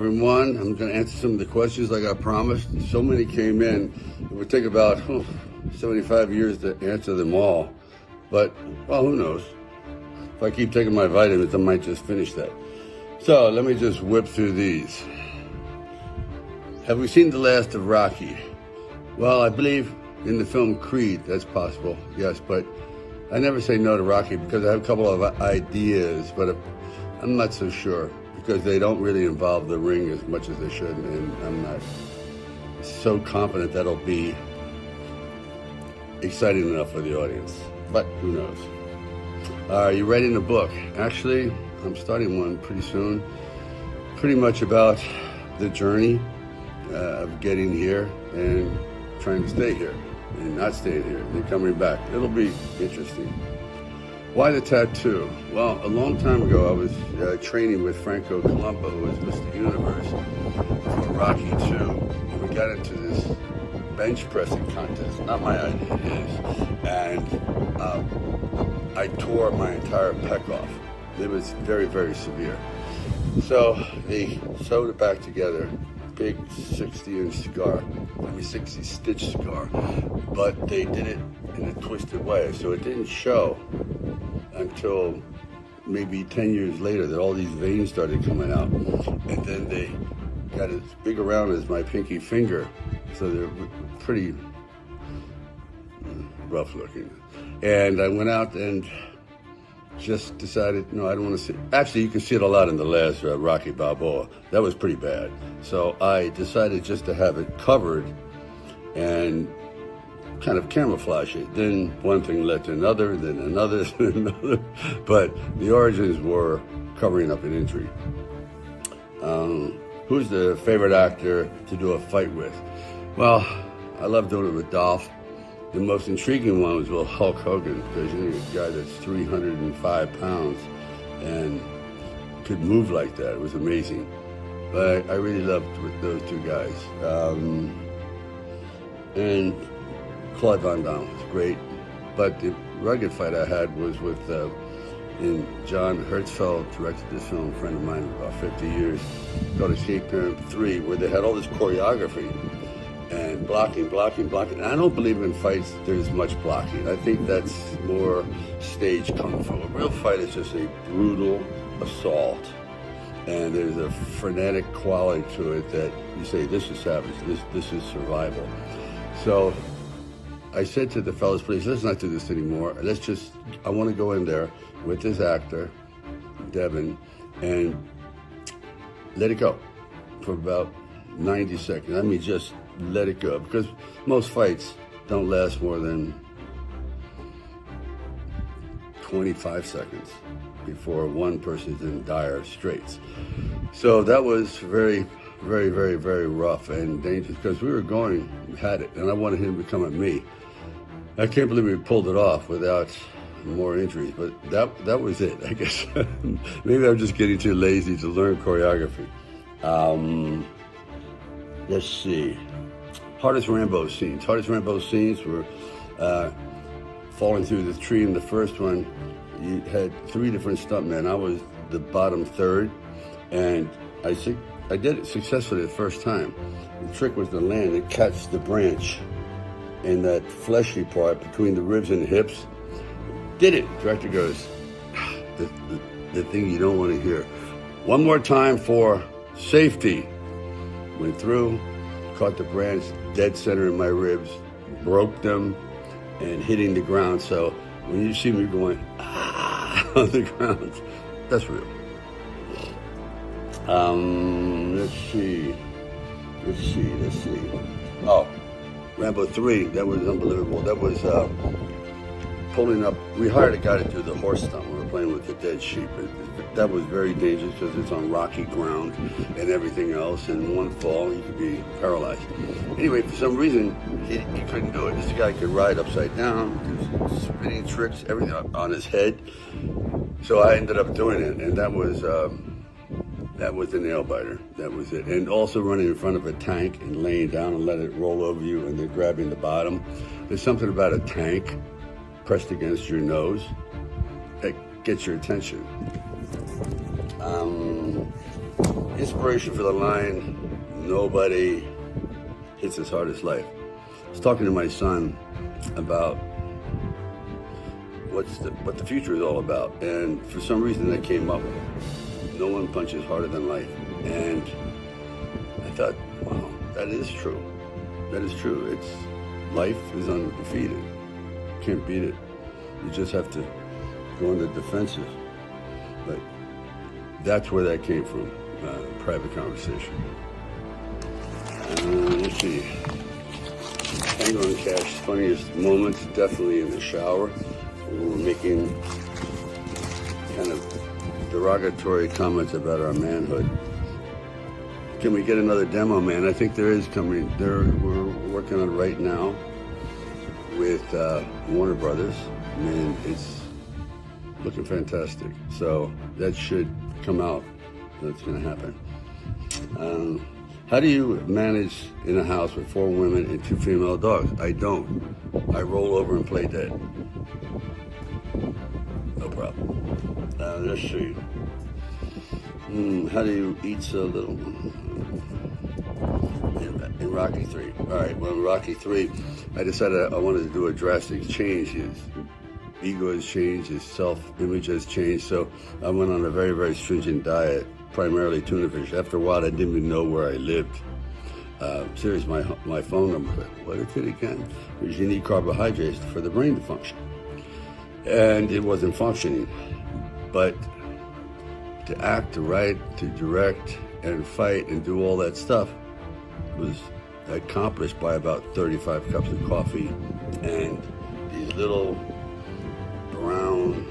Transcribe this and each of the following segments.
everyone. I'm going to answer some of the questions like I promised. So many came in. It would take about 75 years to answer them all. But, well, who knows? If I keep taking my vitamins, I might just finish that. So let me just whip through these. Have we seen the last of Rocky? Well, I believe in the film Creed, that's possible, yes, but I never say no to Rocky because I have a couple of ideas, but I'm not so sure because they don't really involve the ring as much as they should, and I'm not so confident that'll be exciting enough for the audience, but who knows. Are you writing a book? Actually, I'm starting one pretty soon, pretty much about the journey of getting here and trying to stay here and not staying here and then coming back. It'll be interesting. Why the tattoo? Well, a long time ago I was training with Franco Columbu, who was Mr. Universe, for Rocky II, and we got into this bench pressing contest, not my idea, his, and I tore my entire pec off. It was very, very severe. So they sewed it back together, big 60-inch scar, 60-stitch scar, but they did it in a twisted way, so it didn't show until maybe 10 years later that all these veins started coming out, and then they got as big around as my pinky finger, so they're pretty rough looking. And I went out and just decided, no, I don't want to see. Actually, you can see it a lot in the last Rocky Balboa. That was pretty bad. So I decided just to have it covered and kind of camouflage it. Then one thing led to another, then another, then another. But the origins were covering up an injury. Who's the favorite actor to do a fight with? Well, I love doing it with Dolph. The most intriguing one was with Hulk Hogan, because you know, a guy that's 305 pounds and could move like that. It was amazing. But I really loved with those two guys. And Claude Van Damme was great. But the rugged fight I had was with, in John Hertzfeld directed this film, a friend of mine of about 50 years, called Escape Pyramid 3, where they had all this choreography and blocking. And I don't believe in fights there's much blocking. I think that's more stage kung fu. A real fight is just a brutal assault. And there's a frenetic quality to it that you say, this is savage, this is survival. So I said to the fellas, please, let's not do this anymore. I want to go in there with this actor, Devin, and let it go for about 90 seconds. I mean, just let it go, because most fights don't last more than 25 seconds before one person's in dire straits. So that was very, very, very, very rough and dangerous, because we had it, and I wanted him to come at me. I can't believe we pulled it off without more injuries, but that was it, I guess. Maybe I'm just getting too lazy to learn choreography. Let's see. Hardest Rambo scenes. Hardest Rambo scenes were falling through the tree in the first one. You had 3 different stuntmen. I was the bottom third, and I did it successfully the first time. The trick was to land and catch the branch in that fleshy part between the ribs and the hips. Did it. Director goes, the thing you don't want to hear. One more time for safety. Went through, caught the branch dead center in my ribs, broke them, and hitting the ground. So when you see me going on the ground, that's real. Let's see. Oh, Rambo 3, that was unbelievable. That was pulling up. We hired a guy to do the horse stunt. We were playing with the dead sheep. That was very dangerous because it's on rocky ground and everything else. And one fall, you could be paralyzed. Anyway, for some reason, he couldn't do it. This guy could ride upside down, do spinning tricks, everything on his head. So I ended up doing it, and that was the nail biter. That was it. And also running in front of a tank and laying down and let it roll over you and then grabbing the bottom. There's something about a tank pressed against your nose that gets your attention. inspiration for the line, nobody hits as hard as life. I was talking to my son about what the future is all about, and for some reason that came up. No one punches harder than life. And I thought, wow, that is true. That is true. Life is undefeated. Can't beat it. You just have to go on the defensive. But that's where that came from. Private conversation. Let's see. Tango and Cash's funniest moments, definitely in the shower. We were making kind of derogatory comments about our manhood. Can we get another demo, man? I think there is coming. We're working on it right now with Warner Brothers, and it's looking fantastic. So that should come out. That's going to happen. How do you manage in a house with 4 women and 2 female dogs? I don't. I roll over and play dead. No problem. Let's see. How do you eat so little? In Rocky 3. All right, well, in Rocky 3, I decided I wanted to do a drastic change. His ego has changed, his self-image has changed, so I went on a very, very stringent diet, primarily tuna fish. After a while, I didn't even know where I lived. Seriously, my phone number, what is it again? Because you need carbohydrates for the brain to function. And it wasn't functioning. But to act, to write, to direct, and fight, and do all that stuff was accomplished by about 35 cups of coffee and these little brown,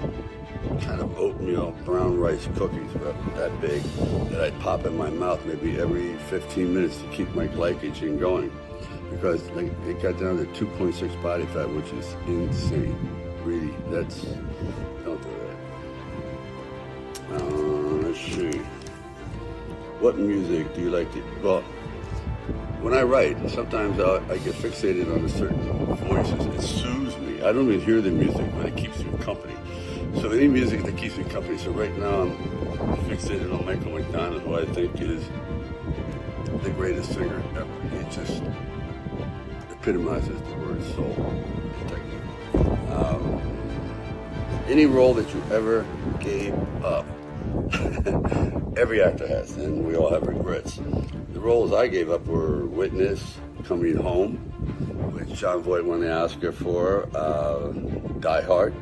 kind of oatmeal, brown rice cookies about that big that I'd pop in my mouth maybe every 15 minutes to keep my glycogen going, because it got down to 2.6 body fat, which is insane. Really, don't do that. Let's see. What music do you like to, well, when I write, sometimes I get fixated on a certain voices. It soothes me. I don't even hear the music, but it keeps me company. So any music that keeps me company. So right now I'm fixated on Michael McDonald, who I think is the greatest singer ever. He just epitomizes the word soul. Any role that you ever gave up, every actor has, and we all have regrets. The roles I gave up were Witness, Coming Home, which John Voight won the Oscar for, Die Hard.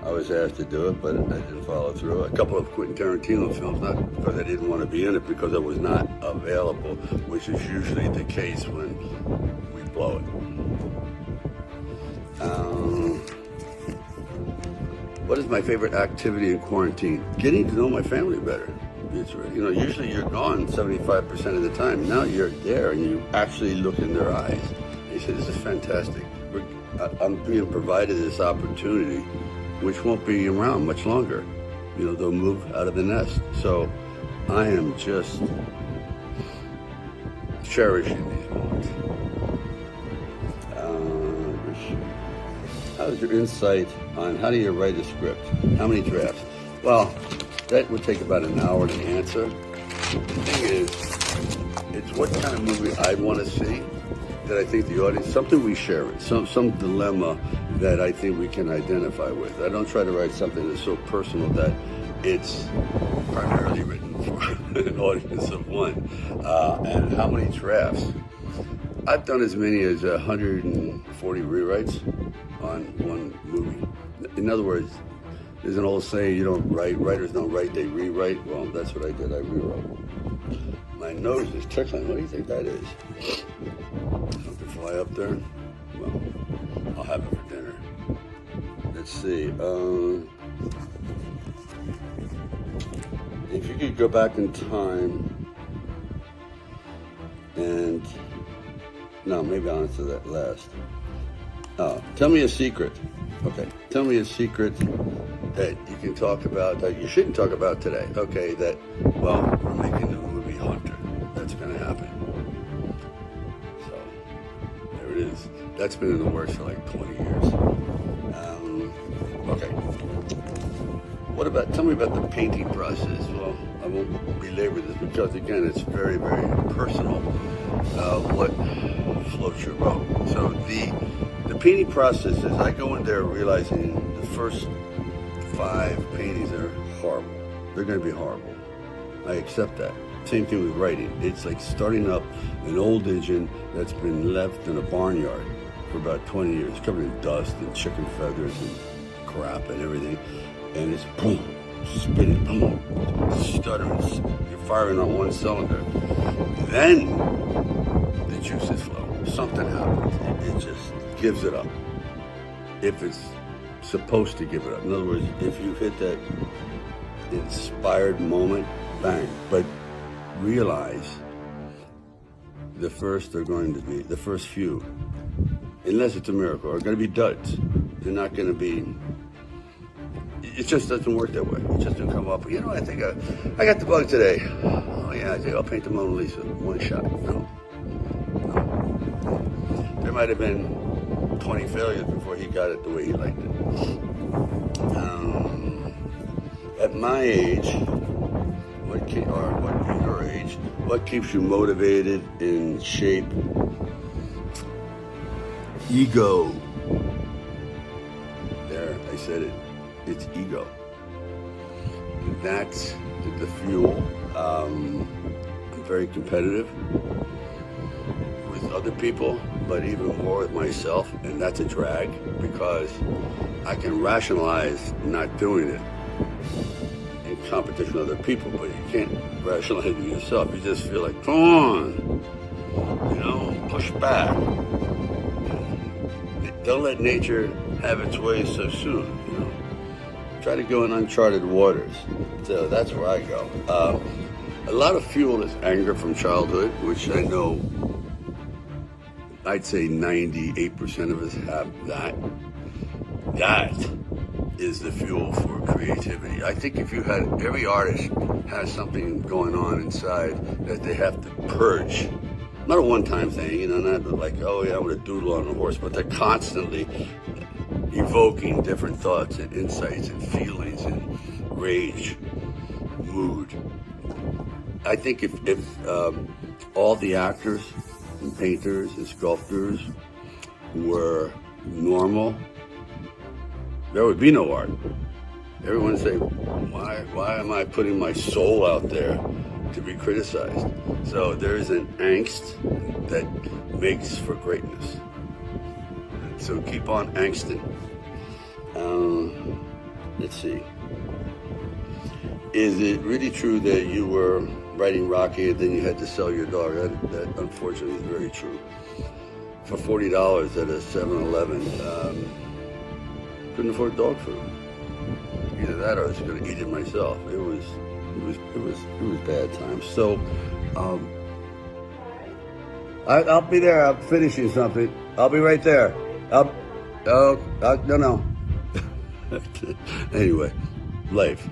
I was asked to do it, but I didn't follow through. A couple of Quentin Tarantino films, not because I didn't want to be in it, because I was not available, which is usually the case when we blow it. What is my favorite activity in quarantine? Getting to know my family better. Usually you're gone 75% of the time. Now you're there and you actually look in their eyes. And you say, this is fantastic. I'm being provided this opportunity, which won't be around much longer. They'll move out of the nest. So I am just cherishing these moments. How's your insight on how do you write a script? How many drafts? Well, that would take about an hour to answer. The thing is, it's what kind of movie I want to see that I think the audience, something we share with, some dilemma that I think we can identify with. I don't try to write something that's so personal that it's primarily written for an audience of one. And how many drafts? I've done as many as 140 rewrites on one movie. In other words, there's an old saying, writers don't write, they rewrite. Well, that's what I did, I rewrote. My nose is tickling. What do you think that is? Something fly up there? Well, I'll have it for dinner. Let's see. If you could go back in time and... No, maybe I'll answer that last. Tell me a secret. Okay. Tell me a secret that you can talk about, that you shouldn't talk about today. Okay, we're making the movie Hunter. That's going to happen. So, there it is. That's been in the works for like 20 years. Okay. tell me about the painting process. Well, I won't belabor this because, again, it's very, very personal, what floats your boat. So the painting process is I go in there realizing the first 5 paintings are horrible. They're going to be horrible. I accept that. Same thing with writing. It's like starting up an old engine that's been left in a barnyard for about 20 years, covered in dust and chicken feathers and crap and everything. And it's boom, spinning, boom, stuttering. You're firing on one cylinder. Then the juices flow. Something happens. It just gives it up. If it's supposed to give it up. In other words, if you hit that inspired moment, bang. But realize the first few, unless it's a miracle, are going to be duds. They're not going to be. It just doesn't work that way. It just doesn't come up. You know, I think I got the bug today. Oh yeah, I think I'll paint the Mona Lisa one shot. No. There might have been 20 failures before he got it the way he liked it. At my age, your age, what keeps you motivated, in shape? Ego. There, I said it. It's ego. That's the fuel. I'm very competitive with other people, but even more with myself, and that's a drag because I can rationalize not doing it in competition with other people, but you can't rationalize it yourself. You just feel like, come on, push back. Don't let nature have its way so soon, Try to go in uncharted waters. So that's where I go. A lot of fuel is anger from childhood, which I know I'd say 98% of us have that. That is the fuel for creativity. I think if you had, every artist has something going on inside that they have to purge. Not a one-time thing, not like, oh yeah, I'm gonna doodle on a horse, but they're constantly evoking different thoughts and insights and feelings and rage, mood. I think if all the actors and painters and sculptors were normal, there would be no art. Everyone would say, why am I putting my soul out there to be criticized? So there is an angst that makes for greatness. So keep on angsting. Let's see. Is it really true that you were writing Rocky and then you had to sell your dog? That unfortunately is very true. For $40 at a 7-Eleven, couldn't afford dog food. Either that or I was going to eat it myself. It was bad times. So, I'll be there. I'm finishing something. I'll be right there. No. Anyway, life.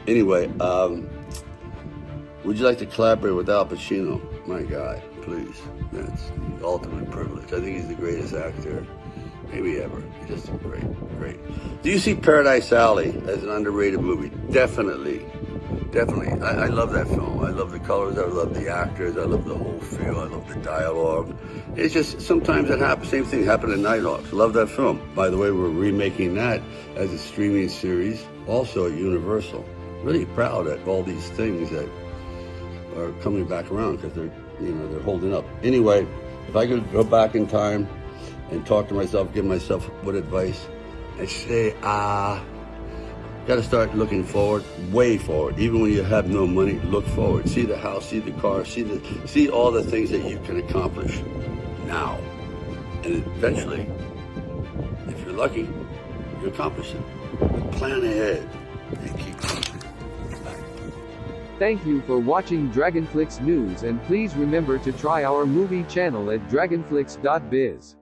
Anyway, would you like to collaborate with Al Pacino? My God, please. That's the ultimate privilege. I think he's the greatest actor maybe ever. He's just great. Do you see Paradise Alley as an underrated movie? Definitely. I love that film. I love the colors. I love the actors. I love the whole feel. I love the dialogue. It's just, sometimes it happens. Same thing happened in Nighthawks. Love that film. By the way, we're remaking that as a streaming series, also at Universal. Really proud at all these things that are coming back around because they're holding up. Anyway, if I could go back in time and talk to myself, give myself what advice, and say, got to start looking forward, way forward. Even when you have no money, look forward. See the house, see the car, see all the things that you can accomplish now. And eventually, if you're lucky, you accomplish it. But plan ahead and keep pushing. Thank you for watching DRagonFLIX News, and please remember to try our movie channel at DRagonFLIX.biz.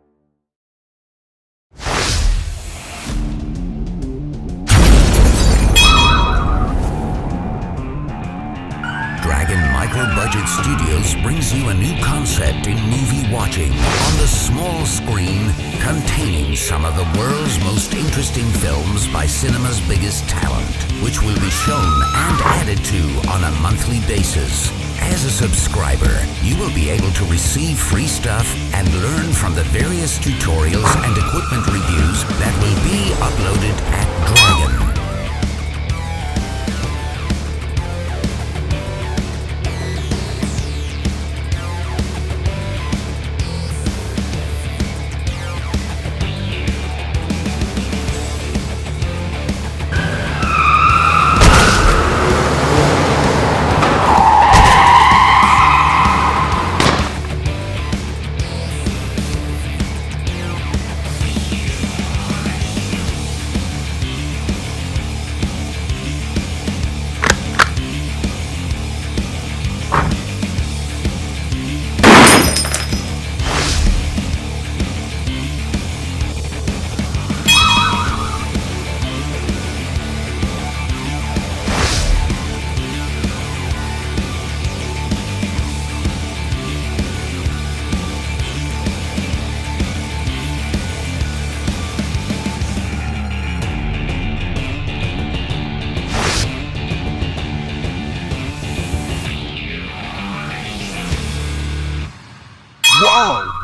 Dragon Micro-Budget Studios brings you a new concept in movie watching on the small screen, containing some of the world's most interesting films by cinema's biggest talent, which will be shown and added to on a monthly basis. As a subscriber, you will be able to receive free stuff and learn from the various tutorials and equipment reviews that will be uploaded at Dragon. Wow!